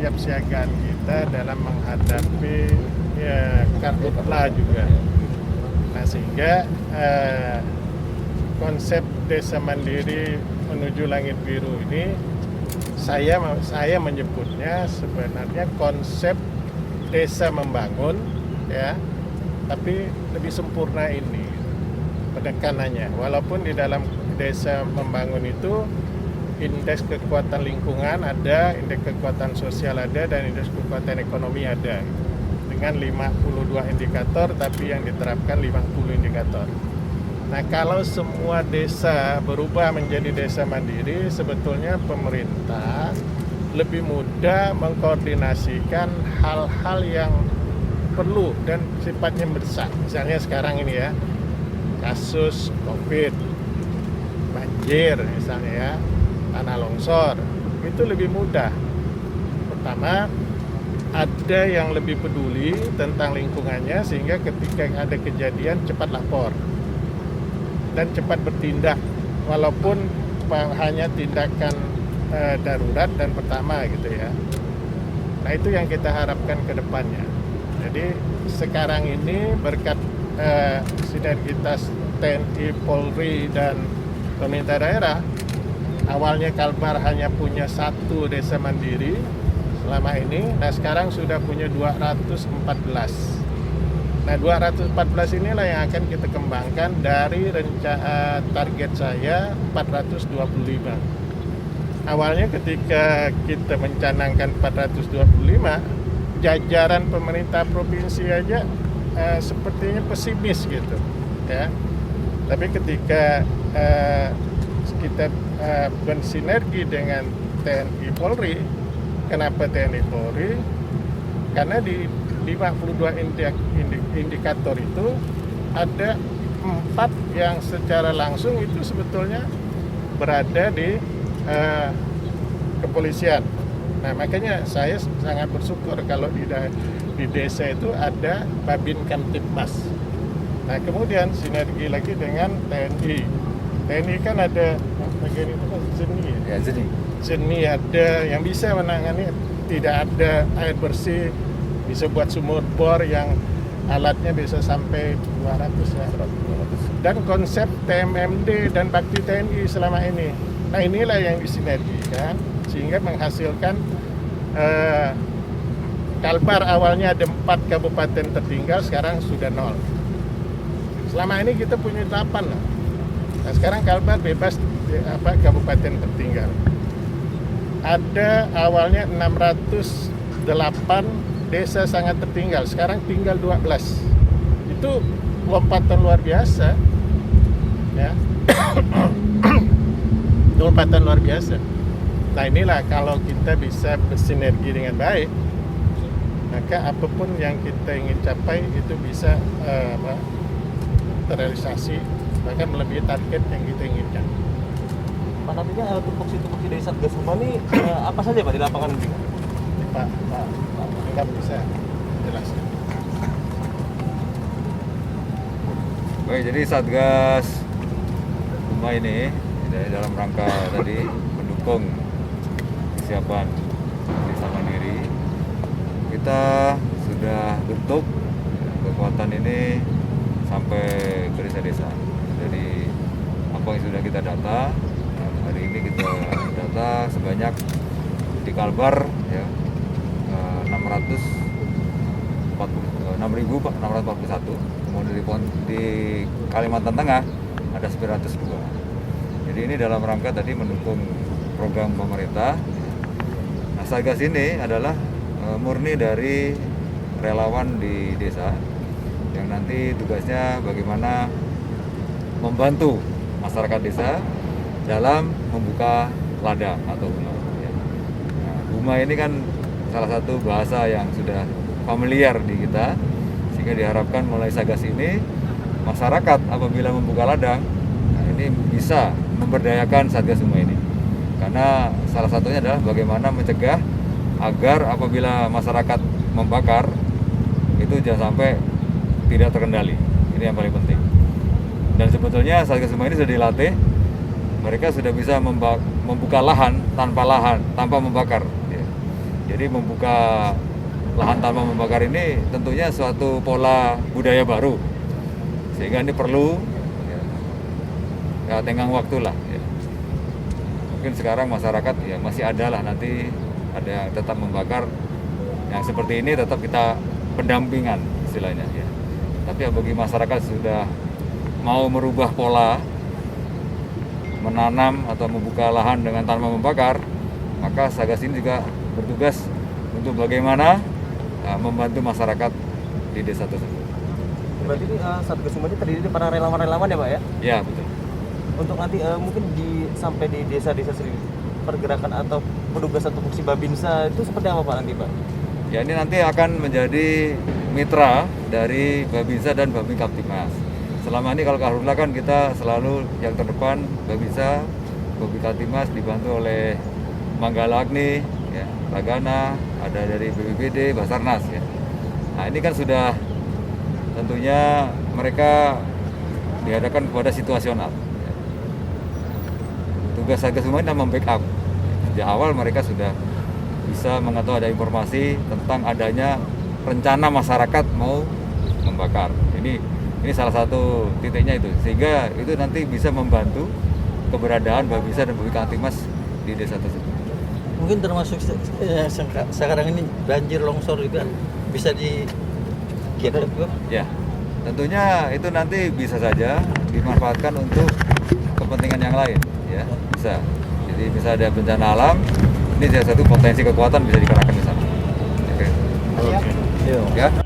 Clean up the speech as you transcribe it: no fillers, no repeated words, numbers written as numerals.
kesiapsiagaan kita dalam menghadapi karhutlah juga. Nah, sehingga konsep desa mandiri menuju langit biru ini saya menyebutnya sebenarnya konsep desa membangun, ya, tapi lebih sempurna ini penekanannya. Walaupun di dalam desa membangun itu indeks kekuatan lingkungan ada, indeks kekuatan sosial ada, dan indeks kekuatan ekonomi ada. Dengan 52 indikator, tapi yang diterapkan 50 indikator. Nah, kalau semua desa berubah menjadi desa mandiri, sebetulnya pemerintah lebih mudah mengkoordinasikan hal-hal yang perlu dan sifatnya mendesak. Misalnya sekarang ini ya, kasus COVID, banjir misalnya ya, tanah longsor, itu lebih mudah. Pertama, ada yang lebih peduli tentang lingkungannya, sehingga ketika ada kejadian cepat lapor dan cepat bertindak, walaupun hanya tindakan darurat dan pertama gitu ya. Nah, itu yang kita harapkan ke depannya. Jadi sekarang ini berkat sinergitas TNI, Polri, dan pemerintah daerah, awalnya Kalbar hanya punya 1 desa mandiri selama ini, nah sekarang sudah punya 214. Nah, 214 inilah yang akan kita kembangkan dari target saya 425. Awalnya ketika kita mencanangkan 425, jajaran pemerintah provinsi aja sepertinya pesimis gitu ya. Tapi ketika kita bersinergi dengan TNI Polri, kenapa TNI Polri? Karena di 52 indikator itu ada 4 yang secara langsung itu sebetulnya berada di kepolisian. Nah, makanya saya sangat bersyukur kalau di desa itu ada Babin Kamtibmas. Nah, kemudian sinergi lagi dengan TNI. TNI kan ada bagian itu kan Zeni ya? Zeni ada yang bisa menangani, tidak ada air bersih, bisa buat sumur bor yang alatnya bisa sampai 200 ya. Dan konsep TMMD dan bakti TNI selama ini. Nah, inilah yang disinergikan sehingga menghasilkan Kalbar awalnya ada 4 kabupaten tertinggal, sekarang sudah 0. Selama ini kita punya 8 loh. Nah, sekarang Kalbar bebas kabupaten tertinggal. Ada awalnya 608 desa sangat tertinggal, sekarang tinggal 12. Itu lompatan luar biasa ya. Lompatan luar biasa. Nah, inilah kalau kita bisa bersinergi dengan baik, maka apapun yang kita ingin capai itu bisa terrealisasi, bahkan melebihi target yang kita inginkan. Pak, nantinya tupoksi-tupoksi dari Satgas Suma ini apa saja Pak di lapangan nanti? Pak enggak bisa jelaskan. Baik, jadi Satgas Suma ini dalam rangka tadi mendukung kesiapan desa mandiri, kita sudah bentuk kekuatan ini sampai ke desa-desa. Jadi apa yang sudah kita data, hari ini kita data sebanyak di Kalbar ya 6.641, kemudian di Kalimantan Tengah ada 902. Jadi ini dalam rangka tadi mendukung program pemerintah. Nah, Satgas ini adalah murni dari relawan di desa yang nanti tugasnya bagaimana membantu masyarakat desa dalam membuka ladang atau huma. Nah, huma ini kan salah satu bahasa yang sudah familiar di kita, sehingga diharapkan mulai Satgas ini masyarakat apabila membuka ladang, nah ini bisa memberdayakan Satgas Suma ini. Karena salah satunya adalah bagaimana mencegah agar apabila masyarakat membakar itu jangan sampai tidak terkendali. Ini yang paling penting. Dan sebetulnya Satgas Suma ini sudah dilatih, mereka sudah bisa membuka lahan tanpa membakar. Ya. Jadi membuka lahan tanpa membakar ini tentunya suatu pola budaya baru, sehingga ini perlu ya tenggang waktu lah. Ya. Mungkin sekarang masyarakat ya masih ada lah, nanti ada yang tetap membakar, yang seperti ini tetap kita pendampingan istilahnya ya. Tapi ya bagi masyarakat sudah mau merubah pola menanam atau membuka lahan dengan tanpa membakar, maka Satgas ini juga bertugas untuk bagaimana membantu masyarakat di desa tersebut. Berarti ini Satgas Sumba ini terdiri dari para relawan-relawan ya Pak ya? Ya betul. Untuk nanti mungkin sampai di desa-desa sendiri pergerakan atau penugasan tupoksi Babinsa itu seperti apa Pak nanti Pak? Ya ini nanti akan menjadi mitra dari Babinsa dan Babin Kaptimas. Selama ini kalau Karhutla kan kita selalu yang terdepan Babinsa, Babin Kaptimas dibantu oleh Manggala Agni, ya, Tagana, ada dari BPBD, Basarnas ya. Nah ini kan sudah tentunya mereka dihadapkan kepada situasional. Ya. Tugas Satgas Sumba ini membackup. Sejak awal mereka sudah bisa mengetahui ada informasi tentang adanya rencana masyarakat mau membakar. Ini salah satu titiknya itu, sehingga itu nanti bisa membantu keberadaan Babinsa dan Babin Kaptimas di desa tersebut. Mungkin termasuk sekarang ini banjir longsor juga bisa dikiat juga. Ya, tentunya itu nanti bisa saja dimanfaatkan untuk kepentingan yang lain, ya bisa. Jadi bisa ada bencana alam, ini salah satu potensi kekuatan bisa dikerahkan di sana. Oke. Oke. Ya.